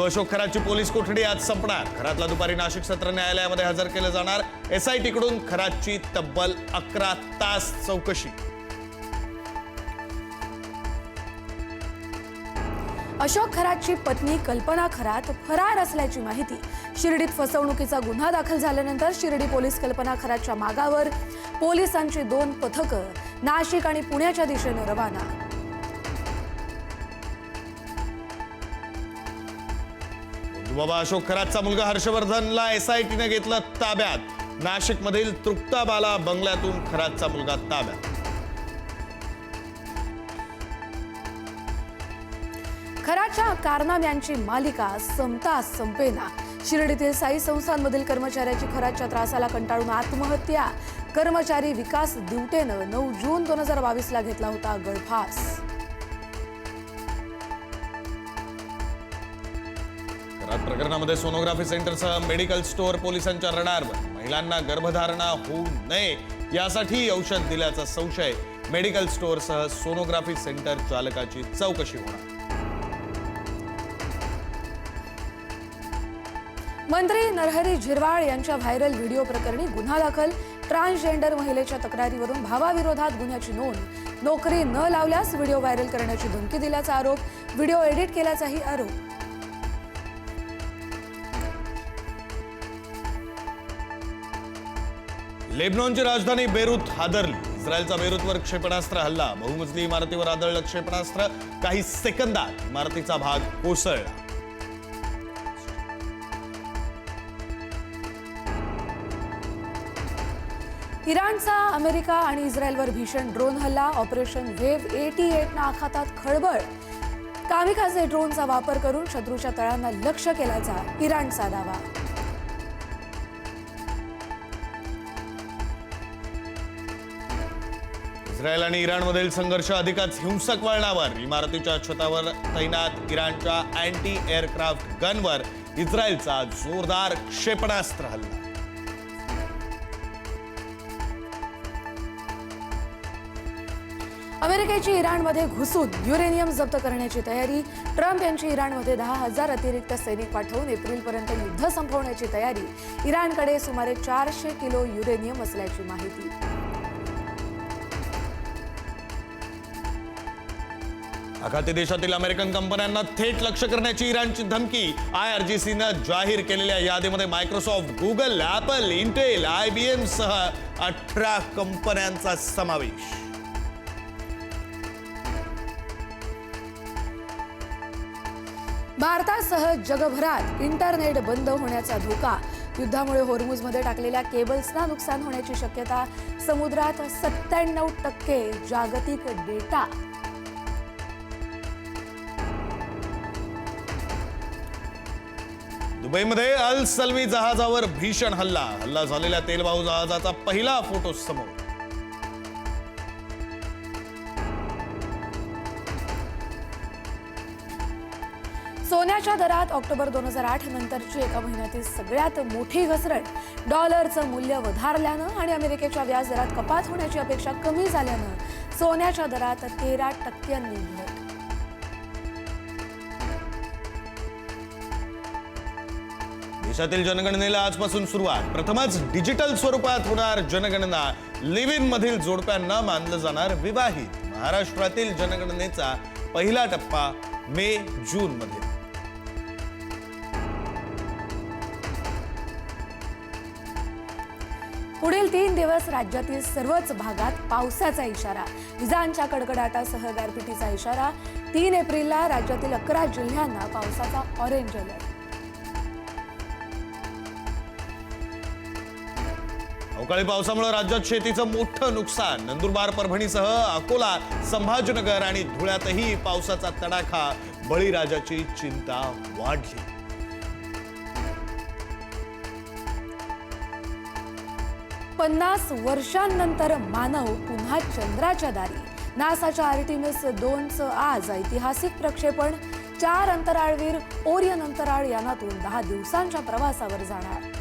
Ashok खरातची police कोठडी आज संपणार। खरातला दुपारी नाशिक सत्र न्यायालयामध्ये हजर केलं जाणार। एसआयटी कडून खरातची तब्बल 11 तास चौकशी। अशोक खरातची पत्नी कल्पना खरात फरार असल्याची माहिती। शिर्डीत फसवणुकीचा गुन्हा दाखल झाल्यानंतर शिर्डी पोलीस कल्पना खरातच्या मागावर पोलिसांची 2 पथकं नाशिक आणि पुण्याच्या दिशेने रवाना। बाबा अशोक खरातचा मुलगा हर्षवर्धनला एसआयटीने घेतलं ताब्यात। नाशिकमधील तृप्ताबाला बंगल्यातून खरातचा मुलगा ताब्यात। खरातच्या कारनाम्यांची मालिका संपता संपेना। शिर्डीतील साई संस्थांमधील कर्मचाऱ्याची खरातच्या त्रासाला कंटाळून आत्महत्या। कर्मचारी विकास दिवटेनं 9 जून 2022 ला घेतला होता गळफास। खरात प्रकरणामध्ये सोनोग्राफी सेंटरसह मेडिकल स्टोअर पोलिसांच्या रडारवर। महिलांना गर्भधारणा होऊ नये यासाठी औषध दिल्याचा संशय। मेडिकल स्टोअरसह सोनोग्राफी सेंटर चालकाची चौकशी होणार। मंत्री नरहरी झिरवाळ यांच्या व्हायरल व्हिडिओ प्रकरणी गुन्हा दाखल। ट्रान्सजेंडर महिलेच्या तक्रारीवरून भावाविरोधात गुन्ह्याची नोंद। नोकरी न लावल्यास व्हिडिओ व्हायरल करण्याची धमकी दिल्याचा आरोप। व्हिडिओ एडिट केल्याचाही आरोप। लेबनॉनची राजधानी बेरूत हादरली। इस्रायलचा बेरूतवर क्षेपणास्त्र हल्ला। बहुमजली इमारतीवर आदळलं क्षेपणास्त्र। काही सेकंदात इमारतीचा भाग कोसळला। इराणचा अमेरिका आणि इस्रायलवर भीषण ड्रोन हल्ला। ऑपरेशन वेव्ह 88 ना आखातात खळबळ। कामिकाझे ड्रोनचा वापर करून शत्रूच्या तळांना लक्ष्य केल्याचा इराणचा दावा। इस्रायल आणि इराणमधील संघर्ष अधिकच हिंसक वळणावर। इमारतीच्या छतावर तैनात इराणच्या अँटी एअरक्राफ्ट गनवर इस्रायलचा जोरदार क्षेपणास्त्र हल्ला। अमेरिकेची इराणमध्ये घुसून युरेनियम जप्त करण्याची तयारी। ट्रम्प यांची इराणमध्ये 10,000 अतिरिक्त सैनिक पाठवून एप्रिलपर्यंत युद्ध संपवण्याची तयारी। इराणकडे सुमारे 400 किलो युरेनियम असल्याची माहिती। आखाती देशातील अमेरिकन कंपन्यांना थेट लक्ष्य करण्याची इराणची धमकी। IRGCनं जाहीर केलेल्या यादीमध्ये Microsoft, Google, Apple, Intel, IBM सह 18 कंपन्यांचा समावेश। भारतासह जगभरात इंटरनेट बंद होण्याचा धोका। युद्धामुळे होर्मुझमध्ये टाकलेल्या केबल्सना नुकसान होण्याची शक्यता। समुद्रात 97% जागतिक डेटा। दुबईमध्ये अल सल्वी जहाजावर भीषण हल्ला झालेल्या तेलवाहू जहाजाचा पहिला फोटो समोर। सोन्याच्या दरात ऑक्टोबर 2008 नंतरची एका महिन्यातील सगळ्यात मोठी घसरण। डॉलरचं मूल्य वधारल्यानं आणि अमेरिकेच्या व्याज दरात कपात होण्याची अपेक्षा कमी झाल्यानं सोन्याच्या दरात 13% घट। देशातील जनगणनेला आजपासून सुरुवात। प्रथमच डिजिटल स्वरूपात होणार जनगणना। लिव्ह इन मधील जोडप्यांना मानलं जाणार विवाहित। महाराष्ट्रातील जनगणनेचा पहिला टप्पा मे जून मध्ये। पुढील 3 दिवस राज्यातील सर्वच भागात पावसाचा इशारा। विजांच्या कडकडाटासह गारपिटीचा इशारा। 3 एप्रिलला राज्यातील 11 जिल्ह्यांना पावसाचा ऑरेंज अलर्ट। अवकाळी पावसामुळे राज्यात शेतीचं मोठं नुकसान। नंदुरबार, परभणीसह अकोला, संभाजीनगर आणि धुळ्यातही पावसाचा तडाखा। बळीराजाची चिंता वाढली। 50 वर्षांनंतर मानव पुन्हा चंद्राच्या दारी। नासाच्या आर्टिमिस 2चं आज ऐतिहासिक प्रक्षेपण। 4 अंतराळवीर ओरियन अंतराळ यानातून 10 दिवसांच्या प्रवासावर जाणार।